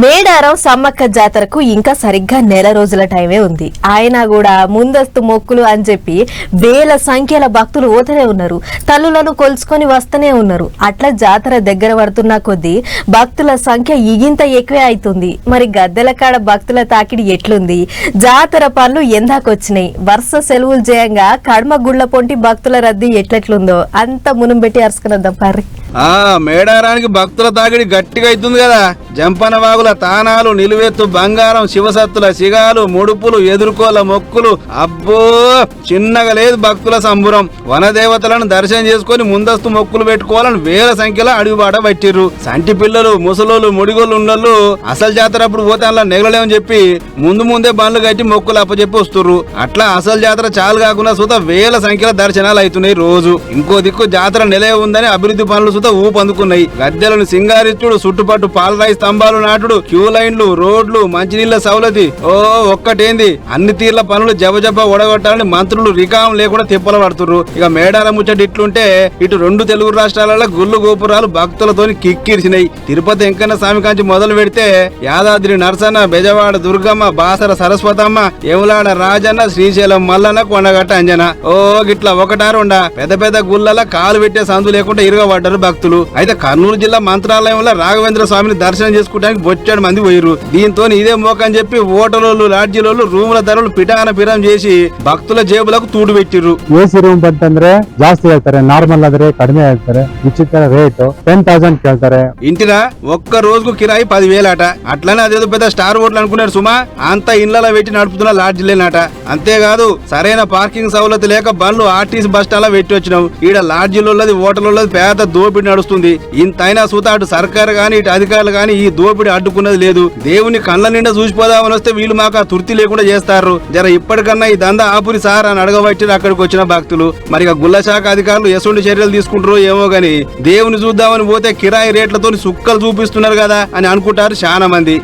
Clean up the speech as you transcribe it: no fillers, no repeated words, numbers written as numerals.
మేడారం సమ్మక్క జాతరకు ఇంకా సరిగ్గా నెల రోజుల టైమే ఉంది. ఆయన కూడా ముందస్తు మొక్కులు అని చెప్పి వేల సంఖ్యల భక్తులు పోతూనే ఉన్నారు. తల్లులను కొలుచుకొని వస్తూనే ఉన్నారు. అట్లా జాతర దగ్గర పడుతున్న కొద్దీ భక్తుల సంఖ్య ఇగింత ఎక్కువే అవుతుంది. మరి గద్దెల కాడ భక్తుల తాకిడి ఎట్లుంది? జాతర పనులు ఎందాకొచ్చినాయి? వరుస సెలవులు చేయంగా కడమ గుళ్ల పొంటి భక్తుల రద్దీ ఎట్లెట్లుందో అంత మునం పెట్టి అరుసుకున్నద్దాం పర్రి. మేడారానికి భక్తుల తాకిడి గట్టిగా అవుతుంది కదా. జంపన వాగుల తానాలు, నిలువెత్తు బంగారం, శివసత్తుల సిగాలు, ముడుపులు, ఎదుర్కోల మొక్కులు, అబ్బో చిన్నగా లేదు భక్తుల సంబురం. వనదేవతలను దర్శనం చేసుకుని ముందస్తు మొక్కులు పెట్టుకోవాలని వేల సంఖ్యలో అడుగుబాట పట్టిర్రు. సంటి పిల్లలు, ముసలోళ్ళు, ముడిగోళ్ళు ఉన్నోళ్ళు అసలు జాతర అప్పుడు పోతే అలా నెగలేమని చెప్పి ముందే బండ్లు కట్టి మొక్కులు అప్పచెప్పి వస్తుర్రు. అట్లా అసలు జాతర చాలు కాకుండా సుత వేల సంఖ్యలో దర్శనాలు అవుతున్నాయి రోజు. ఇంకో దిక్కు జాతర నెలే ఉందని అభివృద్ధి పనులు సుత ఊపందుకున్నాయి. గద్దెలను సింగారిచ్చుడు, చుట్టుపట్టు పాలరాయి స్తంభాలు నాటుడు, క్యూ లైన్లు, రోడ్లు, మంచినీళ్ల సౌలతి ఒక్కటేంది అన్ని తీర్ల పనులు జబజబ ఒడగొట్టాలని మంత్రులు రికాం లేకుండా తిప్పలు పడుతుర్రు. ఇక మేడారం ముచ్చట ఇట్లుంటే ఇటు రెండు తెలుగు రాష్ట్రాలలో గుళ్ళు గోపురాలు భక్తులతోని కిక్కిరిసినాయి. తిరుపతి వెంకన్న స్వామి కాంచి మొదలు పెడితే యాదాద్రి నరసన్న, బెజవాడ దుర్గమ్మ, బాసర సరస్వతమ్మ, యములాడ రాజన్న, శ్రీశైలం మల్లన్న, కొండగట్ట అంజన గిట్లా ఒకటారుండా పెద్ద పెద్ద గుళ్ళల కాలు పెట్టే సందు లేకుండా ఇరుగబడ్డారు భక్తులు. అయితే కర్నూలు జిల్లా మంత్రాలయంలో రాఘవేంద్ర స్వామిని దర్శనం చేసుకోవడానికి బొచ్చాడు మంది పోయిరు. దీంతో ఇదే మోకని చెప్పి హోటలోళ్ళు, లాడ్జీలోళ్ళు రూముల ధరలు పిటాన చేసి భక్తుల జేబులకు తూడు పెట్టిర్రు. ಎಸಿ ರೂಮ್ ಬಂತಂದ್ರೆ ಜಾಸ್ತಿ ಹೇಳ್ತಾರೆ, ನಾರ್ಮಲ್ ಆದ್ರೆ ಕಡಿಮೆ ಹೇಳ್ತಾರೆ. ವಿಚಿತ್ರ ರೇಟ್ 10,000 ಕೇಳ್ತಾರೆ. ఇంటినా ఒక్క రోజుకు కిరాయి 10,000 అట. అట్లనే అదేదో పెద్ద స్టార్ హోటల్ అనుకున్నారు సుమా. అంతా ఇళ్లలో పెట్టి నడుపుతున్న లాడ్జీలేనట. అంతేకాదు సరైన పార్కింగ్ సౌలత లేక బండ్లు ఆర్టీసీ బస్ స్టాండ్ పెట్టి వచ్చినాం. ఈడ లాడ్జీలోళ్ళది, హోటల్లోళ్ళది పేద దోపిడి నడుస్తుంది. ఇంతైనా సూత అటు సర్కారు గాని ఇటు అధికారులు గాని ఈ దోపిడి అడ్డుకున్నది లేదు. దేవుని కళ్ళ నిండా చూసిపోదామని వస్తే వీళ్ళు మాకు ఆ తృప్తి లేకుండా చేస్తారు. జర ఇప్పటికన్నా ఈ దందా ఆపురి సార్ అని అడగబట్టి అక్కడికి వచ్చిన భక్తులు. మరి గుల్ల శాఖ అధికారులు ఎటువంటి చర్యలు తీసుకుంటారో ఏమో గాని దేవుని చూద్దామని పోతే కిరాయి రేట్లతో సుక్కలు చూపిస్తున్నారు కదా అని అనుకుంటారు చాలా మంది.